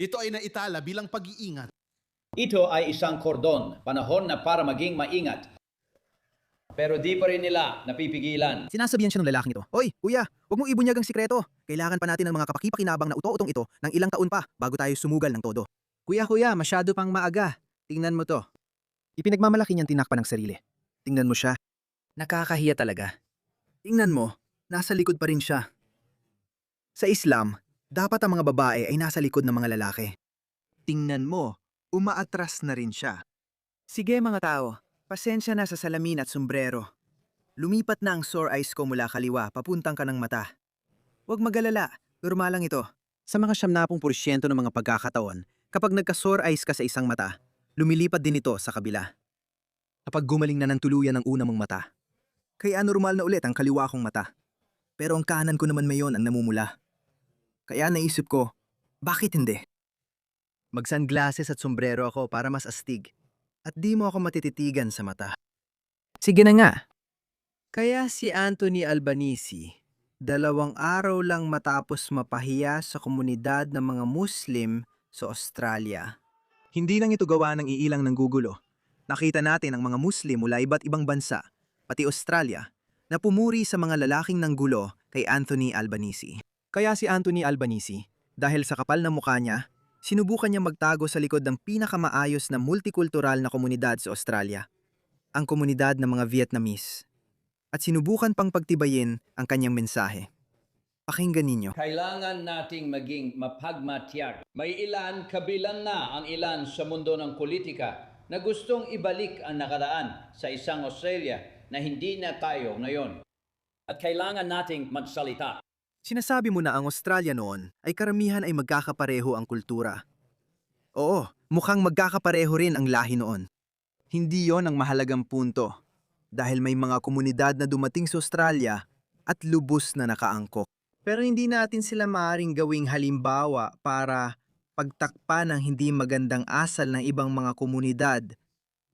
Ito ay naitala bilang pag-iingat. Ito ay isang kordon, panahon na para maging maingat. Pero di pa rin nila napipigilan. Sinasabihan siya ng lalaking ito, "Hoy, kuya, huwag mong ibunyag ang sikreto. Kailangan pa natin ng mga kapaki-pakinabang na uto-utong ito ng ilang taon pa bago tayo sumugal ng todo." Kuya, masyado pang maaga. Tingnan mo to. Ipinagmamalaki niyang tinakpan ng sarili. Tingnan mo siya. Nakakahiya talaga. Tingnan mo, nasa likod pa rin siya. Sa Islam, dapat ang mga babae ay nasa likod ng mga lalaki. Tingnan mo, umaatras na rin siya. Sige mga tao, pasensya na sa salamin at sombrero. Lumipat na ang sore eyes ko mula kaliwa papuntang kanang mata. Huwag magalala, normal lang ito. Sa mga 70% ng mga pagkakataon, kapag nagka-sore eyes ka sa isang mata, lumilipat din ito sa kabila. Kapag gumaling na ng tuluyan ang una mong mata. Kaya normal na ulit ang kaliwa kong mata. Pero ang kanan ko naman mayon ang namumula. Kaya naisip ko, bakit hindi? Mag-sunglasses at sombrero ako para mas astig. At di mo ako matititigan sa mata. Sige na nga. Kaya si Anthony Albanese, 2 araw lang matapos mapahiya sa komunidad ng mga Muslim sa Australia. Hindi lang ito gawa ng iilang nanggugulo. Nakita natin ang mga Muslim mula iba't ibang bansa, pati Australia, na pumuri sa mga lalaking nanggulo kay Anthony Albanese. Kaya si Anthony Albanese, dahil sa kapal na mukha niya, sinubukan niya magtago sa likod ng pinakamaayos na multikultural na komunidad sa Australia, ang komunidad ng mga Vietnamese. At sinubukan pang pagtibayin ang kanyang mensahe. Pakinggan ninyo. Kailangan nating maging mapagmatiyag. May ilan, kabilang na ang ilan sa mundo ng politika na gustong ibalik ang nakaraan sa isang Australia na hindi na tayo ngayon. At kailangan nating magsalita. Sinasabi mo na ang Australia noon ay karamihan ay magkakapareho ang kultura. Oo, mukhang magkakapareho rin ang lahi noon. Hindi yon ang mahalagang punto. Dahil may mga komunidad na dumating sa Australia at lubos na nakaangkok. Pero hindi natin sila maaaring gawing halimbawa para pagtakpan ng hindi magandang asal ng ibang mga komunidad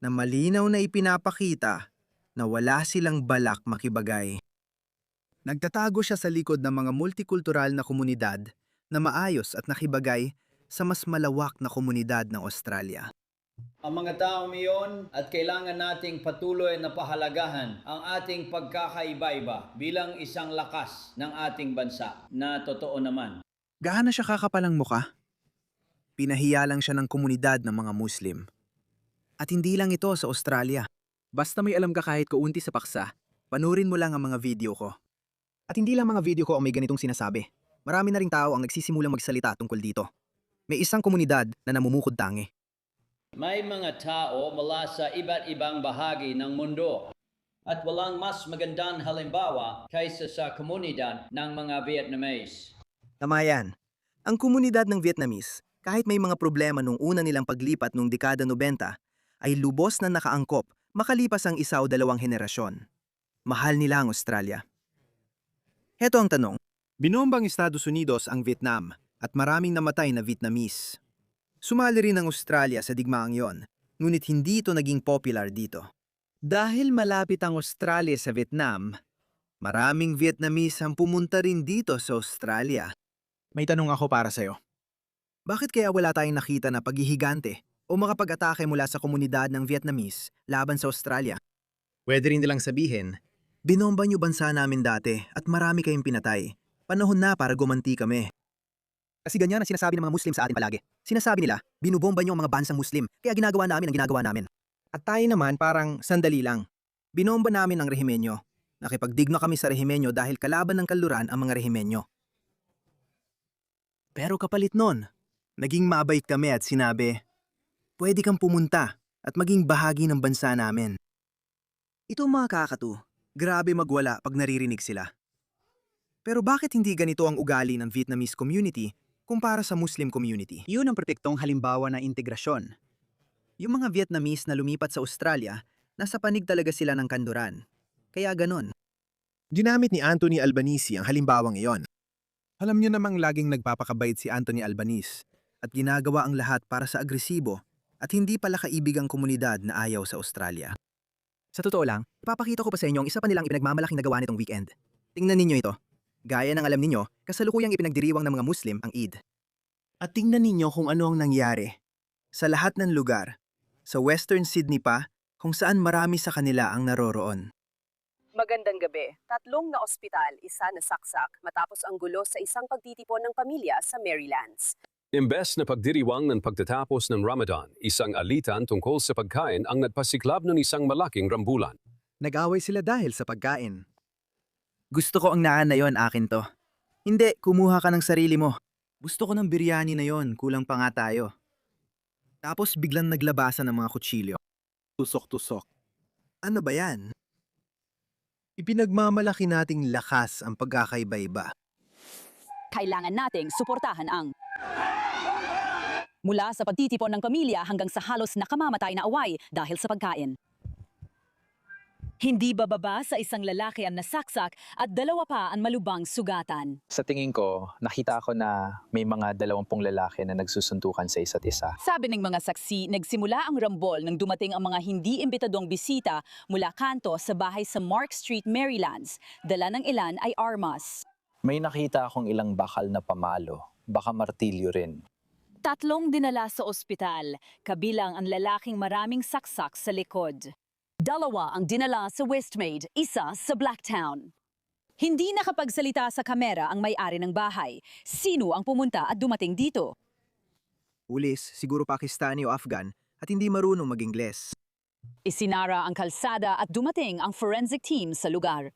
na malinaw na ipinapakita na wala silang balak makibagay. Nagtatago siya sa likod ng mga multikultural na komunidad na maayos at nakibagay sa mas malawak na komunidad ng Australia. Ang mga taong iyon at kailangan nating patuloy na pahalagahan ang ating pagkakaiba-iba bilang isang lakas ng ating bansa na totoo naman. Gaano siya kakapalang muka? Pinahiya lang siya ng komunidad ng mga Muslim. At hindi lang ito sa Australia. Basta may alam ka kahit kaunti sa paksa, panurin mo lang ang mga video ko. At hindi lang mga video ko ang may ganitong sinasabi. Marami na ring tao ang nagsisimulang magsalita tungkol dito. May isang komunidad na namumukod tangi. May mga tao mula sa iba't ibang bahagi ng mundo at walang mas magandang halimbawa kaysa sa komunidad ng mga Vietnamese. Tama yan. Ang komunidad ng Vietnamese, kahit may mga problema nung una nilang paglipat noong dekada 90, ay lubos na nakaangkop makalipas ang 1 o 2 henerasyon. Mahal nila ang Australia. Heto ang tanong. Binombang Estados Unidos ang Vietnam at maraming namatay na Vietnamese. Sumali rin ang Australia sa digmaang yon, ngunit hindi ito naging popular dito. Dahil malapit ang Australia sa Vietnam, maraming Vietnamese ang pumunta rin dito sa Australia. May tanong ako para sa'yo. Bakit kaya wala tayong nakita na paghihigante o makapag-atake mula sa komunidad ng Vietnamese laban sa Australia? Pwede rin nilang sabihin, binomba niyo bansa namin dati at marami kayong pinatay. Panahon na para gumanti kami. Kasi ganyan ang sinasabi ng mga Muslim sa atin palagi. Sinasabi nila, binubomba niyo ang mga bansang Muslim, kaya ginagawa namin ang ginagawa namin. At tayo naman parang sandali lang. Binomba namin ang rehimenyo. Nakipagdigma kami sa rehimenyo dahil kalaban ng kanluran ang mga rehimenyo. Pero kapalit nun, naging mabait kami at sinabi, pwede kang pumunta at maging bahagi ng bansa namin. Ito mga kakatu, grabe magwala pag naririnig sila. Pero bakit hindi ganito ang ugali ng Vietnamese community kumpara sa Muslim community? Yun ang perpektong halimbawa ng integrasyon. Yung mga Vietnamese na lumipat sa Australia, nasa panig talaga sila ng kanluran. Kaya ganon. Ginamit ni Anthony Albanese ang halimbawang iyon. Alam niyo namang laging nagpapakabait si Anthony Albanese at ginagawa ang lahat para sa agresibo at hindi pala kaibig ang komunidad na ayaw sa Australia. Sa totoo lang, ipapakita ko pa sa inyo ang isa pa nilang ipinagmamalaking nagawa nitong weekend. Tingnan ninyo ito. Gaya ng alam ninyo, kasalukuyang ipinagdiriwang ng mga Muslim ang Eid. At tingnan ninyo kung ano ang nangyari. Sa lahat ng lugar, sa Western Sydney pa, kung saan marami sa kanila ang naroroon. Magandang gabi. 3 na ospital, 1 nasaksak matapos ang gulo sa isang pagtitipon ng pamilya sa Marylands. Imbes na pagdiriwang ng pagtatapos ng Ramadan, isang alitan tungkol sa pagkain ang nagpasiklab ng isang malaking rambulan. Nag-away sila dahil sa pagkain. Gusto ko ang naan na yon, akin to. Hindi, kumuha ka ng sarili mo. Gusto ko ng biryani na yon, kulang pa nga tayo. Tapos biglang naglabasan ng mga kutsilyo. Tusok-tusok. Ano ba yan? Ipinagmamalaki nating lakas ang pagkakaiba-iba. Kailangan nating suportahan ang mula sa pagtitipon ng pamilya hanggang sa halos nakamamatay na away dahil sa pagkain. Hindi bababa sa isang lalaki ang nasaksak at 2 pa ang malubhang sugatan. Sa tingin ko, nakita ko na may mga 20 lalaki na nagsusuntukan sa isa't isa. Sabi ng mga saksi, nagsimula ang rambol nang dumating ang mga hindi imbitadong bisita mula kanto sa bahay sa Mark Street, Marylands. Dala ng ilan ay armas. May nakita akong ilang bakal na pamalo, baka martilyo rin. 3 dinala sa ospital, kabilang ang lalaking maraming saksak sa likod. 2 ang dinala sa Westmaid, 1 sa Blacktown. Hindi nakapagsalita sa kamera ang may-ari ng bahay. Sino ang pumunta at dumating dito? Pulis, siguro Pakistani o Afghan, at hindi marunong mag-Ingles. Isinara ang kalsada at dumating ang forensic team sa lugar.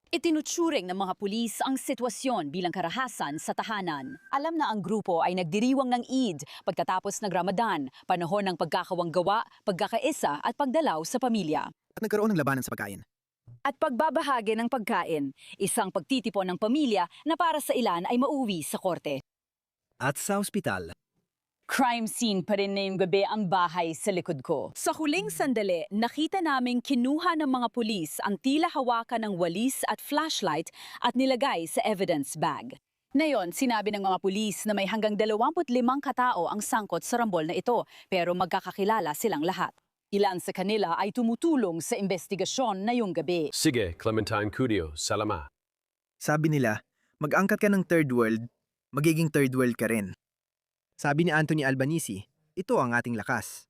Itinutsuring ng mga pulis ang sitwasyon bilang karahasan sa tahanan. Alam na ang grupo ay nagdiriwang ng Eid pagkatapos ng Ramadan, panahon ng pagkakawanggawa, pagkakaisa at pagdalaw sa pamilya. At nagkaroon ng labanan sa pagkain. At pagbabahagi ng pagkain, isang pagtitipon ng pamilya na para sa ilan ay mauwi sa korte. At sa ospital, Crime scene pa rin ngayong gabi ang bahay sa likod ko. Sa huling sandali, nakita naming kinuha ng mga pulis ang tila hawakan ng walis at flashlight at nilagay sa evidence bag. Ngayon, sinabi ng mga pulis na may hanggang 25 katao ang sangkot sa rambol na ito, pero magkakakilala silang lahat. Ilan sa kanila ay tumutulong sa investigasyon na yung gabi. Sige, Clementine Cudio, salama. sabi nila, mag-angkat ka ng third world, magiging third world ka rin. Sabi ni Anthony Albanese, ito ang ating lakas.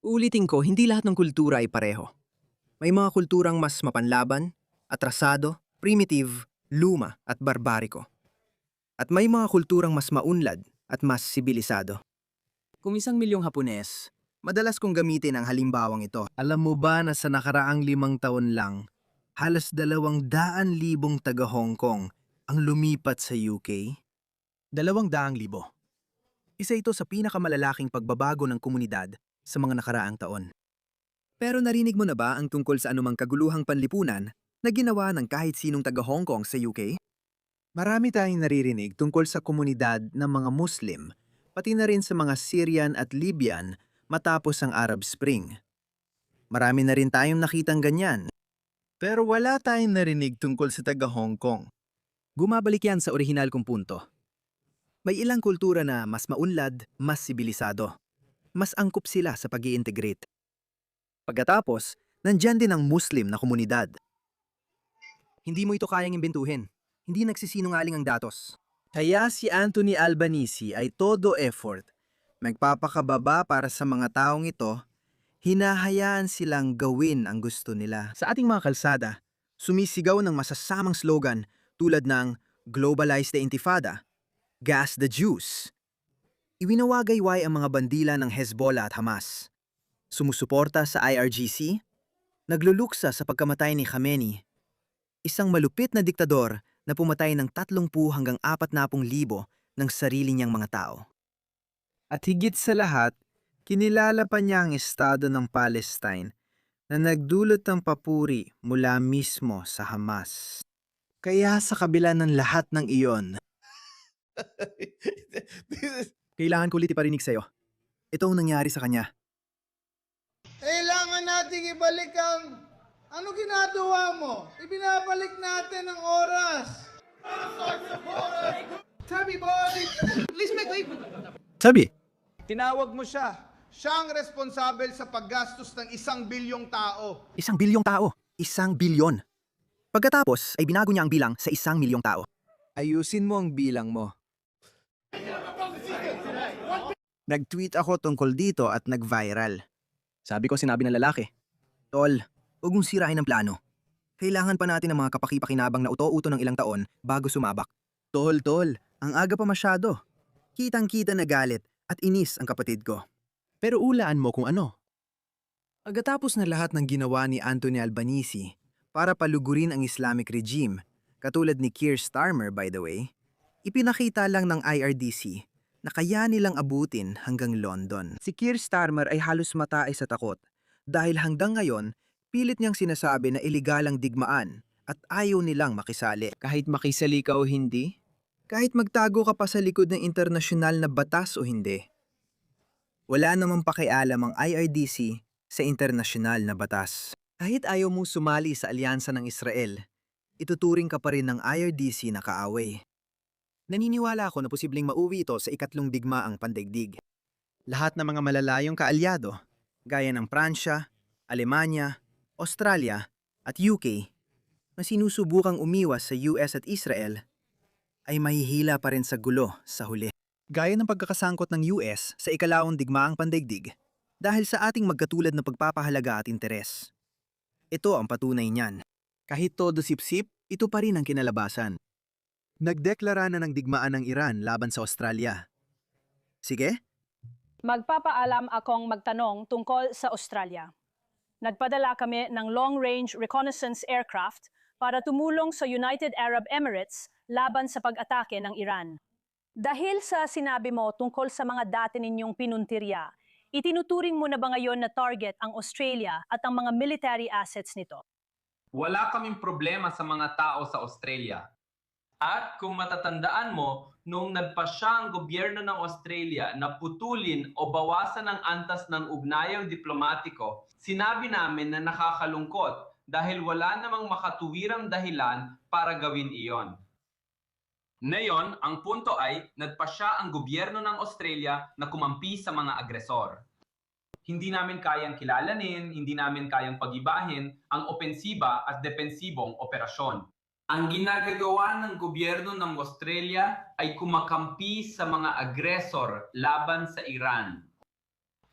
Ulitin ko, hindi lahat ng kultura ay pareho. May mga kulturang mas mapanlaban, atrasado, primitive, luma at barbariko. At may mga kulturang mas maunlad at mas sibilisado. Kung 1 milyong Hapones, madalas kong gamitin ang halimbawang ito. Alam mo ba na sa nakaraang 5 taon lang, halos 200,000 taga Hong Kong ang lumipat sa UK? 200,000. Isa ito sa pinakamalalaking pagbabago ng komunidad sa mga nakaraang taon. Pero narinig mo na ba ang tungkol sa anumang kaguluhang panlipunan na ginawa ng kahit sinong taga Hong Kong sa UK? Marami tayong naririnig tungkol sa komunidad ng mga Muslim, pati na rin sa mga Syrian at Libyan matapos ang Arab Spring. Marami na rin tayong nakitang ganyan. Pero wala tayong narinig tungkol sa taga Hong Kong. Gumabalik yan sa orihinal kong punto. May ilang kultura na mas maunlad, mas sibilisado. Mas angkop sila sa pag-i-integrate. Pagkatapos, nandyan din ang Muslim na komunidad. Hindi mo ito kayang imbintuhin. Hindi nagsisinungaling ang datos. Kaya si Anthony Albanese ay todo effort. Magpapakababa para sa mga taong ito, hinahayaan silang gawin ang gusto nila. Sa ating mga kalsada, sumisigaw ng masasamang slogan tulad ng Globalize the Intifada, Gas the Jews. Iwinawagayway ang mga bandila ng Hezbollah at Hamas. Sumusuporta sa IRGC, nagluluksa sa pagkamatay ni Khamenei, isang malupit na diktador na pumatay ng 30 hanggang 40,000 ng sarili niyang mga tao. At higit sa lahat, kinilala pa niya ang estado ng Palestine na nagdulot ng papuri mula mismo sa Hamas. Kaya sa kabila ng lahat ng iyon, kailangan ko ulit iparinig sa'yo. Ito ang nangyari sa kanya. Kailangan nating ibalik ang... Ano ginagawa mo? Ibinabalik natin ang oras. Sabi, boy, please make way. Sabi, Tinawag mo siya. Siya ang responsable sa paggastos ng 1 bilyong tao. 1 bilyong tao. 1 bilyon. Pagkatapos ay binago niya ang bilang sa 1 milyong tao. Ayusin mo ang bilang mo. Nag-tweet ako tungkol dito at nag-viral. Sabi ko sinabi ng lalaki, Tol, huwag mong sirain ang plano. Kailangan pa natin ng mga kapaki-pakinabang na uto-uto ng ilang taon bago sumabak. Tol, ang aga pa masyado. Kitang-kita na galit at inis ang kapatid ko. Pero ulaan mo kung ano. Agatapos na lahat ng ginawa ni Anthony Albanese para palugurin ang Islamic regime, katulad ni Keir Starmer by the way, ipinakita lang ng IRDC na kaya nilang abutin hanggang London. Si Keir Starmer ay halos matae sa takot dahil hanggang ngayon, pilit niyang sinasabi na iligal ang digmaan at ayaw nilang makisali. Kahit makisali ka o hindi, kahit magtago ka pa sa likod ng internasyonal na batas o hindi, wala namang pakialam ang IRDC sa internasyonal na batas. Kahit ayaw mong sumali sa alyansa ng Israel, ituturing ka pa rin ng IRDC na kaaway. Naniniwala ako na posibleng mauwi ito sa ikatlong digmaang pandaigdig. Lahat ng mga malalayong kaalyado, gaya ng Pransya, Alemanya, Australia at UK, na sinusubukang umiwas sa US at Israel, ay mahihila pa rin sa gulo sa huli. Gaya ng pagkakasangkot ng US sa ikalawang digmaang pandaigdig dahil sa ating magkatulad na pagpapahalaga at interes. Ito ang patunay niyan. Kahit todo sipsip, ito pa rin ang kinalabasan. Nagdeklara na ng digmaan ng Iran laban sa Australia. Sige? Magpapaalam akong magtanong tungkol sa Australia. Nagpadala kami ng long-range reconnaissance aircraft para tumulong sa United Arab Emirates laban sa pag-atake ng Iran. Dahil sa sinabi mo tungkol sa mga dati ninyong pinuntirya, itinuturing mo na ba ngayon na target ang Australia at ang mga military assets nito? Wala kaming problema sa mga tao sa Australia. At kung matatandaan mo, nung nagpasya ang gobyerno ng Australia na putulin o bawasan ang antas ng ugnayang diplomatiko, sinabi namin na nakakalungkot dahil wala namang makatuwirang dahilan para gawin iyon. Ngayon, ang punto ay nagpasya ang gobyerno ng Australia na kumampi sa mga agresor. Hindi namin kayang kilalanin, hindi namin kayang pagibahin ang opensiba at depensibong operasyon. Ang ginagawa ng gobyerno ng Australia ay kumakampi sa mga agresor laban sa Iran.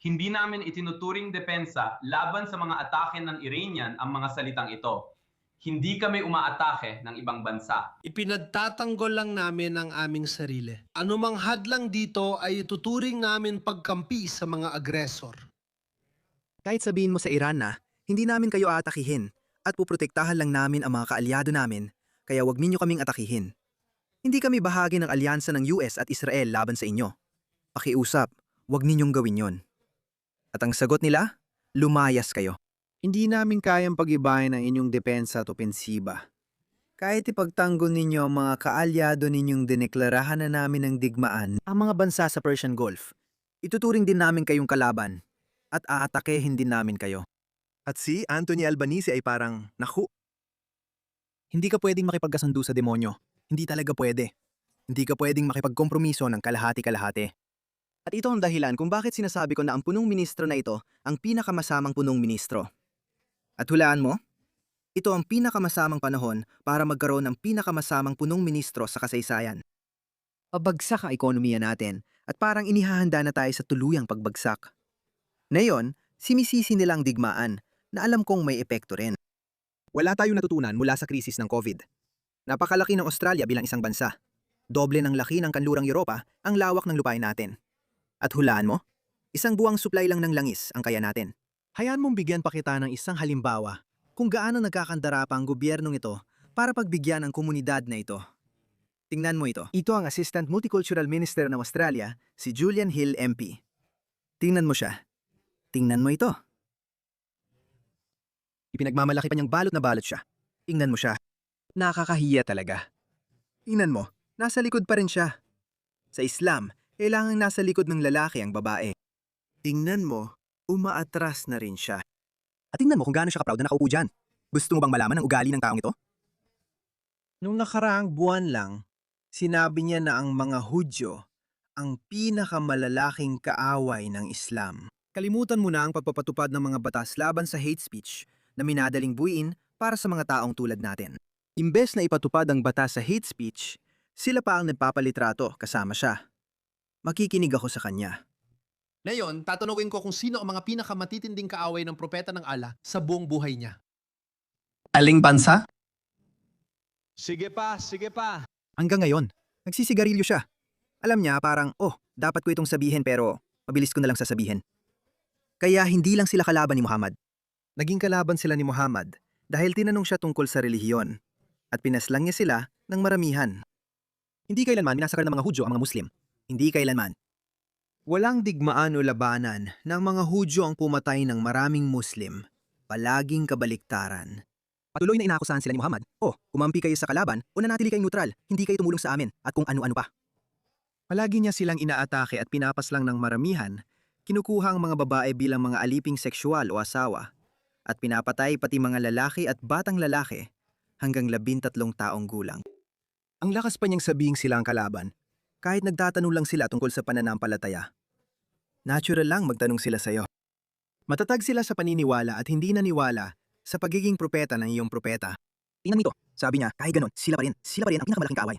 Hindi namin itinuturing depensa laban sa mga atake ng Iranian ang mga salitang ito. Hindi kami umaatake ng ibang bansa. Ipinagtatanggol lang namin ang aming sarili. Anumang hadlang dito ay ituturing namin pagkampi sa mga agresor. Kahit sabihin mo sa Iran na, hindi namin kayo aatakihin at puprotektahan lang namin ang mga kaalyado namin, kaya wag ninyo kaming atakihin. Hindi kami bahagi ng alyansa ng US at Israel laban sa inyo. Pakiusap, wag ninyong gawin yon. At ang sagot nila, lumayas kayo. Hindi namin kayang pag-ibahin ang inyong depensa at opensiba. Kahit ipagtanggol ninyo ang mga kaalyado ninyong dineklarahan na namin ng digmaan ang mga bansa sa Persian Gulf, ituturing din namin kayong kalaban at aatakehin din namin kayo. At si Anthony Albanese ay parang, naku, hindi ka pwedeng makipagkasundo sa demonyo. Hindi talaga pwede. Hindi ka pwedeng makipagkompromiso ng kalahati-kalahati. At ito ang dahilan kung bakit sinasabi ko na ang punong ministro na ito ang pinakamasamang punong ministro. At hulaan mo, ito ang pinakamasamang panahon para magkaroon ng pinakamasamang punong ministro sa kasaysayan. Pabagsak ang ekonomiya natin at parang inihahanda na tayo sa tuluyang pagbagsak. Ngayon, sinisisi nilang digmaan na alam kong may epekto rin. Wala tayong natutunan mula sa krisis ng COVID. Napakalaki ng Australia bilang isang bansa. Doble ng laki ng kanlurang Europa ang lawak ng lupain natin. At hulaan mo, isang buwang supply lang ng langis ang kaya natin. Hayaan mong bigyan pa kita ng isang halimbawa kung gaano nagkakandara pa ang gobyernong ito para pagbigyan ang komunidad na ito. Tingnan mo ito. Ito ang Assistant Multicultural Minister ng Australia, si Julian Hill MP. Tingnan mo siya. Tingnan mo ito. Ipinagmamalaki pa niyang balot na balot siya. Tingnan mo siya. Nakakahiya talaga. Tingnan mo, nasa likod pa rin siya. Sa Islam, kailangang nasa likod ng lalaki ang babae. Tingnan mo, umaatras na rin siya. At tingnan mo kung gaano siya ka-proud na nakaupo dyan. Gusto mo bang malaman ang ugali ng taong ito? Nung nakaraang buwan lang, sinabi niya na ang mga Hudyo ang pinakamalalaking kaaway ng Islam. Kalimutan mo na ang pagpapatupad ng mga batas laban sa hate speech na minadaling buuin para sa mga taong tulad natin. Imbes na ipatupad ang batas sa hate speech, sila pa ang nagpapalitrato kasama siya. Makikinig ako sa kanya. Ngayon, tatanungin ko kung sino ang mga pinakamatitinding kaaway ng propeta ng Allah sa buong buhay niya. Aling bansa? Sige pa, sige pa. Hanggang ngayon, nagsisigarilyo siya. Alam niya parang, dapat ko itong sabihin pero mabilis ko na lang sasabihin. Kaya hindi lang sila kalaban ni Muhammad. Naging kalaban sila ni Muhammad dahil tinanong siya tungkol sa relihiyon at pinaslang niya sila ng maramihan. Hindi kailanman minasakal ng mga Hudyo ang mga Muslim. Hindi kailanman. Walang digmaan o labanan ng mga Hudyo ang pumatay ng maraming Muslim. Palaging kabaliktaran. Patuloy na inakusahan sila ni Muhammad, kumampi kayo sa kalaban o nanatili kayong neutral, hindi kayo tumulong sa amin at kung ano-ano pa. Palagi niya silang inaatake at pinapaslang ng maramihan, kinukuha ang mga babae bilang mga aliping sexual o asawa, at pinapatay pati mga lalaki at batang lalaki hanggang 13 taong gulang. Ang lakas pa niyang sabihing sila ang kalaban, kahit nagtatanong lang sila tungkol sa pananampalataya. Natural lang magtanong sila sa'yo. Matatag sila sa paniniwala at hindi naniwala sa pagiging propeta ng iyong propeta. Tingnan mo ito, sabi niya, kahit ganon, sila pa rin ang pinakamalaking kaaway.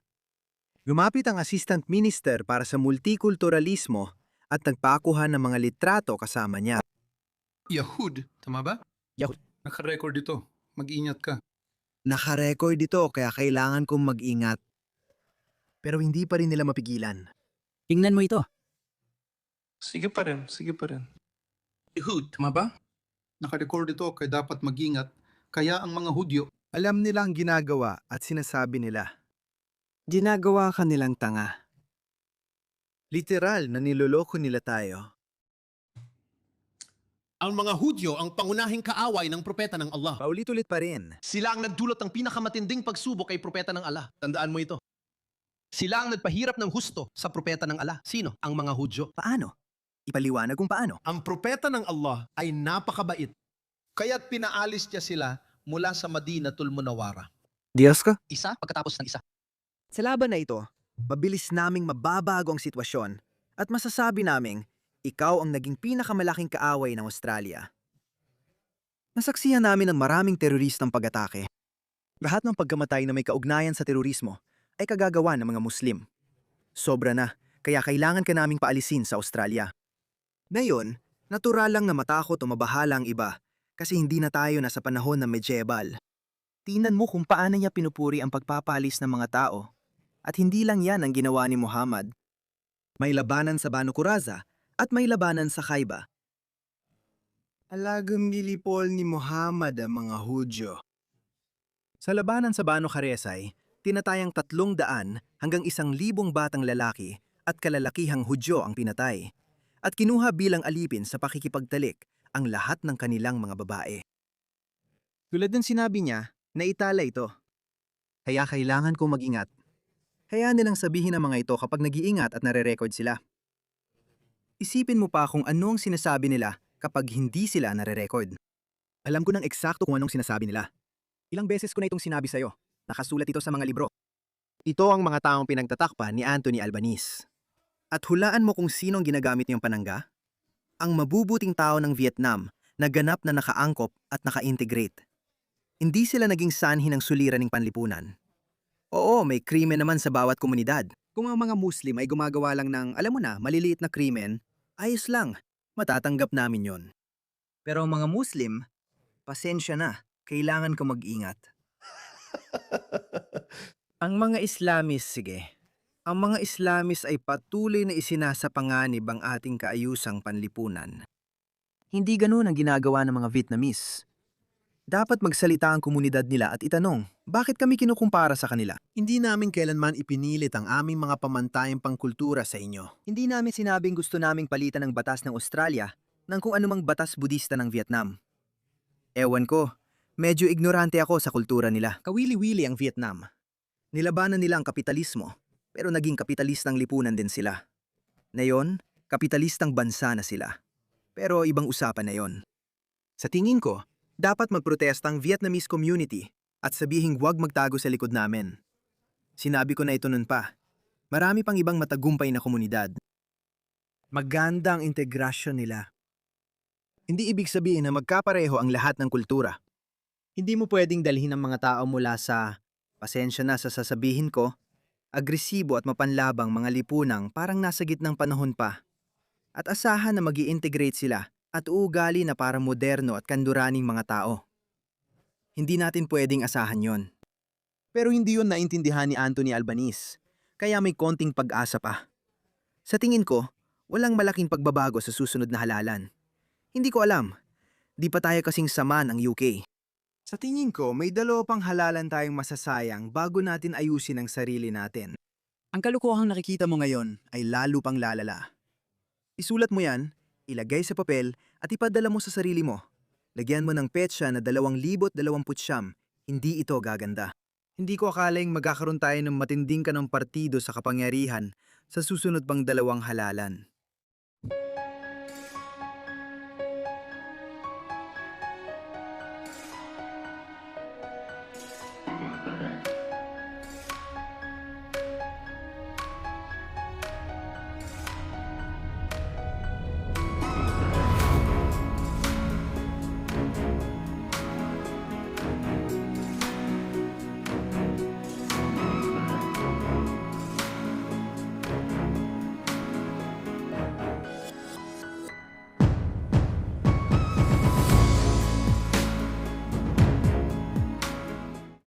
Lumapit ang assistant minister para sa multikulturalismo at nagpakuha ng mga litrato kasama niya. Yahud, tama ba? Yahud. Naka-record ito. Mag-ingat ka. Naka-record ito kaya kailangan kong mag-ingat. Pero hindi pa rin nila mapigilan. Tingnan mo ito. Sige pa rin. Yahud, tama ba? Naka-record ito kaya dapat mag-ingat. Kaya ang mga Hudyo, Alam nila ang ginagawa at sinasabi nila. Ginagawa ka nilang tanga. Literal na niloloko nila tayo. Ang mga Hudyo ang pangunahing kaaway ng propeta ng Allah. Paulit-ulit pa rin. Sila ang nagdulot ng pinakamatinding pagsubok kay propeta ng Allah. Tandaan mo ito. Sila ang nagpahirap ng husto sa propeta ng Allah. Sino? Ang mga Hudyo. Paano? Ipaliwanag kung paano. Ang propeta ng Allah ay napakabait. Kaya't pinaalis niya sila mula sa Madinatul Munawwara. Diyos ka? Isa pagkatapos ng isa. Sa laban na ito, mabilis naming mababago ang sitwasyon at masasabi naming ikaw ang naging pinakamalaking kaaway ng Australia. Nasaksihan namin ang maraming teroristang pag-atake. Lahat ng pagkamatay na may kaugnayan sa terorismo ay kagagawa ng mga Muslim. Sobra na, kaya kailangan ka naming paalisin sa Australia. Ngayon, natural lang na matakot o mabahala ang iba kasi hindi na tayo nasa panahon ng medieval. Tingnan mo kung paano niya pinupuri ang pagpapalis ng mga tao. At hindi lang yan ang ginawa ni Muhammad. May labanan sa Banu Qurayza at may labanan sa Khaybar. Alagang nilipol ni Muhammad ang mga Hudyo. Sa labanan sa Banu Qurayza, tinatayang 300 hanggang 1,000 batang lalaki at kalalakihang Hudyo ang pinatay. At kinuha bilang alipin sa pakikipagtalik ang lahat ng kanilang mga babae. Tulad ng sinabi niya, naitala ito. Kaya kailangan kong mag-ingat. Hayaan nilang sabihin ang mga ito kapag nag-iingat at nare-record sila. Isipin mo pa kung anong sinasabi nila kapag hindi sila nare-record. Alam ko ng eksakto kung anong sinasabi nila. Ilang beses ko na itong sinabi sa'yo. Nakasulat ito sa mga libro. Ito ang mga taong pinagtatakpan ni Anthony Albanese. At hulaan mo kung sinong ginagamit niyang panangga? Ang mabubuting tao ng Vietnam na ganap na nakaangkop at naka-integrate. Hindi sila naging sanhi ng suliran ng panlipunan. Oo, may krimen naman sa bawat komunidad. Kung ang mga Muslim ay gumagawa lang ng, alam mo na, maliliit na krimen, ayos lang, matatanggap namin yon. Pero ang mga Muslim, pasensya na, kailangan ko mag-ingat. Ang mga Islamis, sige. Ang mga Islamis ay patuloy na isinasapanganib ang ating kaayusang panlipunan. Hindi ganoon ang ginagawa ng mga Vietnamese. Dapat magsalita ang komunidad nila at itanong, bakit kami kinukumpara sa kanila? Hindi namin kailanman ipinilit ang aming mga pamantayang pangkultura sa inyo. Hindi namin sinabing gusto naming palitan ng batas ng Australia ng kung anumang batas budista ng Vietnam. Ewan ko, medyo ignorante ako sa kultura nila. Kawili-wili ang Vietnam. Nilabanan nila ang kapitalismo, pero naging kapitalistang lipunan din sila. Ngayon, kapitalistang bansa na sila. Pero ibang usapan na yon. Sa tingin ko, dapat magprotesta ang Vietnamese community at sabihing huwag magtago sa likod namin. Sinabi ko na ito nun pa. Marami pang ibang matagumpay na komunidad. Maganda ang integrasyon nila. Hindi ibig sabihin na magkapareho ang lahat ng kultura. Hindi mo pwedeng dalhin ang mga tao mula sa, pasensya na sa sasabihin ko, agresibo at mapanlabang mga lipunang parang nasa gitnang panahon pa. At asahan na magi-integrate sila at uugali na para moderno at kanduraning mga tao. Hindi natin pwedeng asahan yon. Pero hindi yon naintindihan ni Anthony Albanese, kaya may konting pag-asa pa. Sa tingin ko, walang malaking pagbabago sa susunod na halalan. Hindi ko alam, di pa tayo kasing sama ng UK. Sa tingin ko, may dalawa pang halalan tayong masasayang bago natin ayusin ang sarili natin. Ang kalukuhang nakikita mo ngayon ay lalo pang lalala. Isulat mo yan, ilagay sa papel at ipadala mo sa sarili mo. Lagyan mo ng petsa na 2029, hindi ito gaganda. Hindi ko akaling magkakaroon tayo ng matinding kanong partido sa kapangyarihan sa susunod pang 2 halalan.